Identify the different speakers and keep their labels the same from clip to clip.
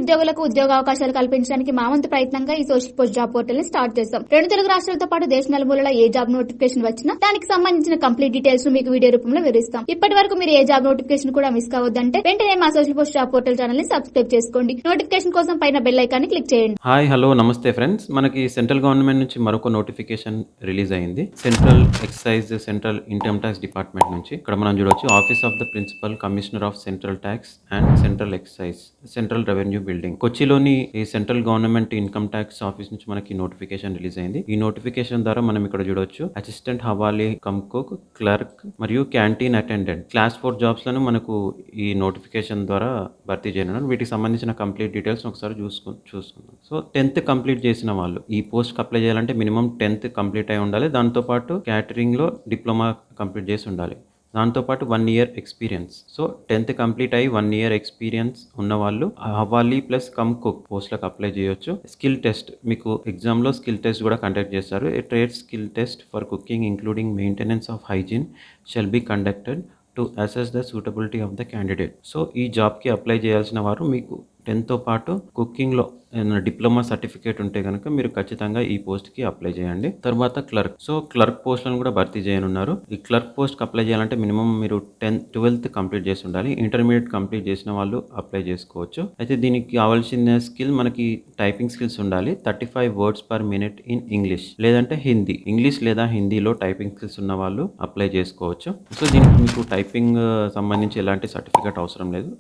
Speaker 1: నిరుద్యోగులకు ఉద్యోగ అవకాశాలు కల్పించడానికి మా వంతు ప్రయత్నంగా ఈ సోషల్ పోస్ట్ జాబ్ పోర్టల్ ని స్టార్ట్ చేశాం. 2 తెలుగు రాష్ట్రాలతో పాటు దేశ నలుమూలలా ఏ జాబ్ నోటిఫికేషన్ వచ్చినా దానికి సంబంధించిన కంప్లీట్ డీటెయిల్స్ మీకు వీడియో రూపంలో వివరిస్తాం. ఇప్పటి వరకు మీరు ఏ జాబ్ నోటిఫికేషన్ కూడా మిస్ కావద్దంటే వెంటనే మా social post job portal channel ని సబ్స్క్రైబ్ చేసుకోండి. నోటిఫికేషన్ కోసం పైన బెల్ ఐకాన్ ని క్లిక్ చేయండి.
Speaker 2: హాయ్ హలో నమస్తే ఫ్రెండ్స్. మనకి సెంట్రల్ గవర్నమెంట్ నుంచి మరొక నోటిఫికేషన్ రిలీజ్ అయింది. Central excise central income tax department నుంచి. ఇక్కడ మనం చూడొచ్చు office of the principal commissioner of central tax and central excise central revenue building కొచ్చిలోని ఈ central government income tax office నుంచి మనకి నోటిఫికేషన్ రిలీజ్ అయింది. ఈ నోటిఫికేషన్ ద్వారా మనం ఇక్కడ చూడొచ్చు అసిస్టెంట్ హవాలీ కమ్ కుక్, క్లర్క్ మరియు క్యాంటీన్ అటెండెంట్ క్లాస్ 4 జాబ్స్ లను మనకు ఈ నోటిఫికేషన్ ద్వారా భర్తీ చేయనున్నారు. వీటికి సంబంధించిన కంప్లీట్ డీటెయిల్స్ ఒకసారి చూసుకుందాం. సో 10th కంప్లీట్ చేసిన వాళ్ళు ఈ పోస్ట్ అప్లై చేయాలంటే మినిమం 10th కంప్లీట్ అయి ఉండాలి. దాంతోపాటు క్యాటరింగ్ లో డిప్లొమా కంప్లీట్ చేసి ఉండాలి. దాంతోపాటు 1 year experience. So 10th complete అయ్యి 1 year ఎక్స్పీరియన్స్ ఉన్న వాళ్ళు హవాలీ ప్లస్ కమ్ కుక్ పోస్ట్లకు అప్లై చేయొచ్చు. స్కిల్ టెస్ట్ మీకు ఎగ్జామ్లో స్కిల్ టెస్ట్ కూడా కండక్ట్ చేస్తారు. A trade skill test for cooking including maintenance of hygiene shall be conducted to assess the suitability of the candidate. So ఈ జాబ్కి అప్లై చేయాల్సిన వారు మీకు 10th పాటు కుకింగ్లో ఏదైనా డిప్లొమా సర్టిఫికేట్ ఉంటే కనుక మీరు ఖచ్చితంగా ఈ పోస్ట్కి అప్లై చేయండి. తర్వాత క్లర్క్. సో క్లర్క్ పోస్టులను కూడా భర్తీ చేయనున్నారు. ఈ క్లర్క్ పోస్ట్కి అప్లై చేయాలంటే మినిమం మీరు 12th కంప్లీట్ చేసి ఉండాలి. ఇంటర్మీడియట్ కంప్లీట్ చేసిన వాళ్ళు అప్లై చేసుకోవచ్చు. అయితే దీనికి కావాల్సిన స్కిల్ మనకి టైపింగ్ స్కిల్స్ ఉండాలి. 35 words per minute in English లేదంటే హిందీ. ఇంగ్లీష్ లేదా హిందీలో టైపింగ్ స్కిల్స్ ఉన్న వాళ్ళు అప్లై చేసుకోవచ్చు. సో దీనికి మీకు టైపింగ్ సంబంధించి ఎలాంటి సర్టిఫికేట్ అవసరం లేదు.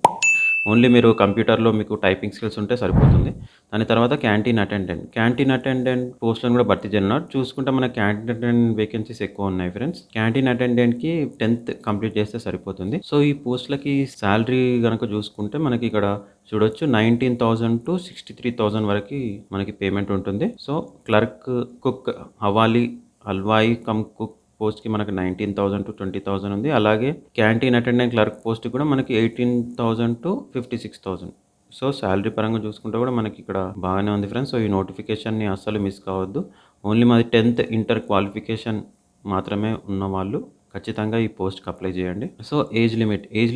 Speaker 2: ఓన్లీ మీరు కంప్యూటర్లో మీకు టైపింగ్ స్కిల్స్ ఉంటే సరిపోతుంది. దాని తర్వాత క్యాంటీన్ అటెండెంట్ పోస్టులను కూడా భర్తీ చేయనున్నారు. చూసుకుంటే మన క్యాంటీన్ అటెండెంట్ వేకెన్సీస్ ఎక్కువ ఉన్నాయి ఫ్రెండ్స్. క్యాంటీన్ అటెండెంట్కి 10th కంప్లీట్ చేస్తే సరిపోతుంది. సో ఈ పోస్టులకి శాలరీ కనుక చూసుకుంటే మనకి ఇక్కడ చూడొచ్చు 19,000 to 63,000 వరకు మనకి పేమెంట్ ఉంటుంది. సో క్లర్క్, కుక్, హవాలీ, హల్వాయి కమ్ కుక్ పోస్ట్కి మనకి 19,000 to 20,000 ఉంది. అలాగే క్యాంటీన్ అటెండెంట్ క్లర్క్ పోస్ట్ కూడా మనకి 18,000 to 56,000. సో శాలరీ పరంగా చూసుకుంటే కూడా మనకి ఇక్కడ బాగానే ఉంది ఫ్రెండ్స్. సో ఈ నోటిఫికేషన్ని అస్సలు మిస్ కావద్దు. ఓన్లీ మాది 10th ఇంటర్ క్వాలిఫికేషన్ మాత్రమే ఉన్న వాళ్ళు ఖచ్చితంగా ఈ పోస్ట్కి అప్లై చేయండి. సో ఏజ్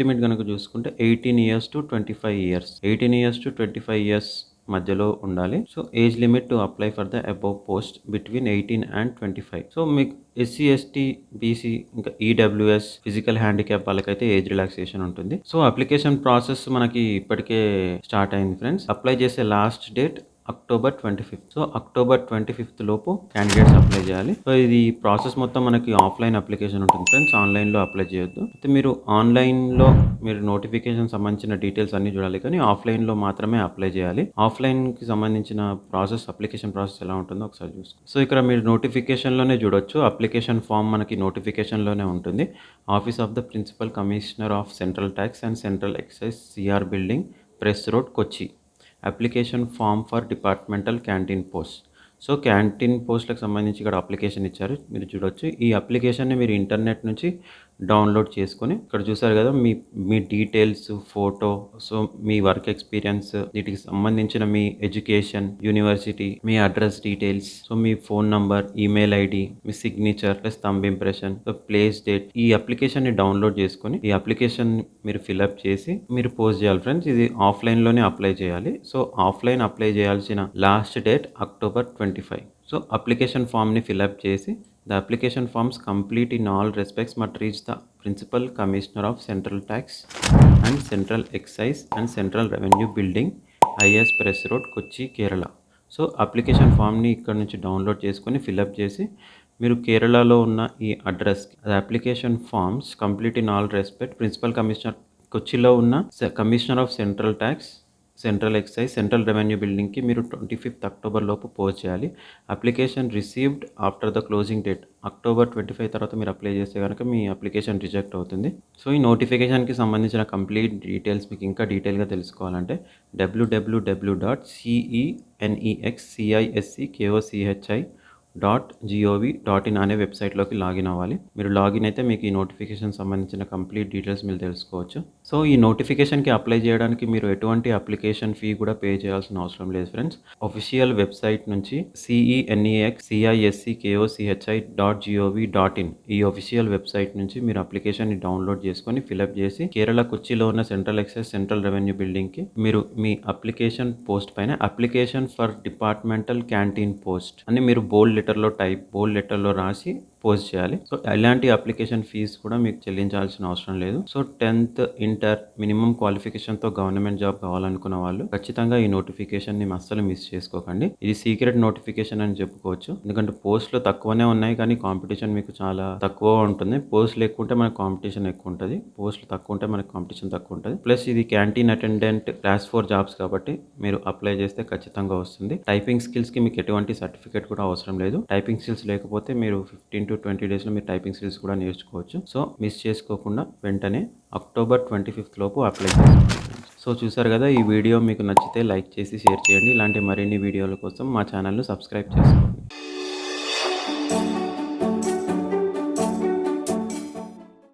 Speaker 2: లిమిట్ కనుక చూసుకుంటే 18 years to 25 years. 18 years to 25 years మధ్యలో ఉండాలి. So age limit to apply for the above post between 18 and 25. So మీకు SC, ST, BC ఇంకా EWS ఫిజికల్ హ్యాండిక్యాప్ వాళ్ళకైతే ఏజ్ రిలాక్సేషన్ ఉంటుంది. సో అప్లికేషన్ ప్రాసెస్ మనకి ఇప్పటికే స్టార్ట్ అయింది ఫ్రెండ్స్. అప్లై చేసే last date October 25th. So October 25th లోపు candidates apply చేయాలి. సో ఇది ప్రాసెస్ మొత్తం మనకి ఆఫ్లైన్ అప్లికేషన్ ఉంటుంది ఫ్రెండ్స్. ఆన్లైన్లో అప్లై చేయొద్దు. అయితే మీరు ఆన్లైన్లో మీరు నోటిఫికేషన్ సంబంధించిన డీటెయిల్స్ అన్ని చూడాలి, కానీ ఆఫ్లైన్లో మాత్రమే అప్లై చేయాలి. ఆఫ్లైన్కి సంబంధించిన అప్లికేషన్ ప్రాసెస్ ఎలా ఉంటుందో ఒకసారి చూసుకోండి. సో ఇక్కడ మీరు నోటిఫికేషన్లోనే చూడొచ్చు. అప్లికేషన్ ఫామ్ మనకి నోటిఫికేషన్లోనే ఉంటుంది. Office of the principal commissioner of central tax and central excise, CR building, press road, Kochi. Application form for departmental canteen post. So canteen పోస్ట్లకు సంబంధించి ఇక్కడ అప్లికేషన్ ఇచ్చారు, మీరు చూడొచ్చు. ఈ అప్లికేషన్ని మీరు ఇంటర్నెట్ నుంచి డౌన్లోడ్ చేసుకొని ఇక్కడ చూసారు కదా మీ డీటెయిల్స్, ఫోటో, సో మీ వర్క్ ఎక్స్పీరియన్స్, వీటికి సంబంధించిన మీ ఎడ్యుకేషన్, యూనివర్సిటీ, మీ అడ్రస్ డీటెయిల్స్, సో మీ ఫోన్ నంబర్, ఈమెయిల్ ఐడి, మీ signature plus thumb impression, so place date, ఈ అప్లికేషన్ని డౌన్లోడ్ చేసుకొని ఈ అప్లికేషన్ మీరు ఫిల్అప్ చేసి మీరు పోస్ట్ చేయాలి ఫ్రెండ్స్. ఇది ఆఫ్లైన్లోనే అప్లై చేయాలి. సో ఆఫ్లైన్ అప్లై చేయాల్సిన last date October 25. So application ఫామ్ని ఫిల్అప్ చేసి the application forms complete in all respects must reach the Principal Commissioner of Central Tax and Central Excise and Central Revenue Building, IS Press Road, Kochi, Kerala. So application ఫామ్ని ఇక్కడ నుంచి download చేసుకొని fill up చేసి మీరు కేరళలో ఉన్న ఈ అడ్రస్కి application forms complete in all respect principal commissioner కొచ్చిలో ఉన్న commissioner of central tax, central excise, central revenue బిల్డింగ్కి మీరు 25th October లోపు పోస్ట్ చేయాలి. Application received after the closing date October 25 తర్వాత మీరు అప్లై చేస్తే కనుక మీ అప్లికేషన్ రిజెక్ట్ అవుతుంది. సో ఈ నోటిఫికేషన్కి సంబంధించిన కంప్లీట్ డీటెయిల్స్ మీకు ఇంకా డీటెయిల్గా తెలుసుకోవాలంటే www.cenexciscochi .gov.in అనే వెబ్సైట్లోకి లాగిన్ అవ్వాలి. మీరు లాగిన్ అయితే మీకు ఈ నోటిఫికేషన్ సంబంధించిన కంప్లీట్ డీటెయిల్స్ మీరు తెలుసుకోవచ్చు. సో ఈ నోటిఫికేషన్కి అప్లై చేయడానికి మీరు ఎటువంటి అప్లికేషన్ ఫీ కూడా పే చేయాల్సిన అవసరం లేదు ఫ్రెండ్స్. అఫీషియల్ వెబ్సైట్ నుంచి CENEXCISCKOCHI.gov.in ఈ అఫీషియల్ వెబ్సైట్ నుంచి మీరు అప్లికేషన్ని డౌన్లోడ్ చేసుకొని ఫిలప్ చేసి కేరళ కొచ్చిలో ఉన్న సెంట్రల్ ఎక్సైజ్ సెంట్రల్ రెవెన్యూ బిల్డింగ్కి మీరు మీ అప్లికేషన్ పోస్ట్ పైన application for departmental canteen post అని మీరు బోల్డ్ లెటర్లో రాసి పోస్ట్ చేయాలి. సో ఎలాంటి అప్లికేషన్ ఫీజు కూడా మీకు చెల్లించాల్సిన అవసరం లేదు. సో 10th ఇంటర్ మినిమం క్వాలిఫికేషన్తో గవర్నమెంట్ జాబ్ కావాలనుకున్న వాళ్ళు ఖచ్చితంగా ఈ నోటిఫికేషన్ని అస్సలు మిస్ చేసుకోకండి. ఇది సీక్రెట్ నోటిఫికేషన్ అని చెప్పుకోవచ్చు. ఎందుకంటే పోస్టులు తక్కువనే ఉన్నాయి కానీ కాంపిటీషన్ మీకు చాలా తక్కువ ఉంటుంది. పోస్టులు ఎక్కువ ఉంటే మనకు కాంపిటీషన్ ఎక్కువ ఉంటుంది. పోస్టులు తక్కువ ఉంటే మనకు కాంపిటీషన్ తక్కువ ఉంటుంది. ప్లస్ ఇది క్యాంటీన్ అటెండెంట్ క్లాస్ 4 జాబ్స్ కాబట్టి మీరు అప్లై చేస్తే ఖచ్చితంగా వస్తుంది. టైపింగ్ స్కిల్స్కి మీకు ఎటువంటి సర్టిఫికేట్ కూడా అవసరం లేదు. టైపింగ్ స్కిల్స్ లేకపోతే మీరు 15 to 20 డేస్లో మీరు టైపింగ్ స్కిల్స్ కూడా నేర్చుకోవచ్చు. సో మిస్ చేసుకోకుండా వెంటనే అక్టోబర్ 25th లోపు అప్లై చేసుకోండి. సో చూసారు కదా, ఈ వీడియో మీకు నచ్చితే లైక్ చేసి షేర్ చేయండి. ఇలాంటి మరిన్ని వీడియోల కోసం మా ఛానల్ను సబ్స్క్రైబ్ చేసుకోండి.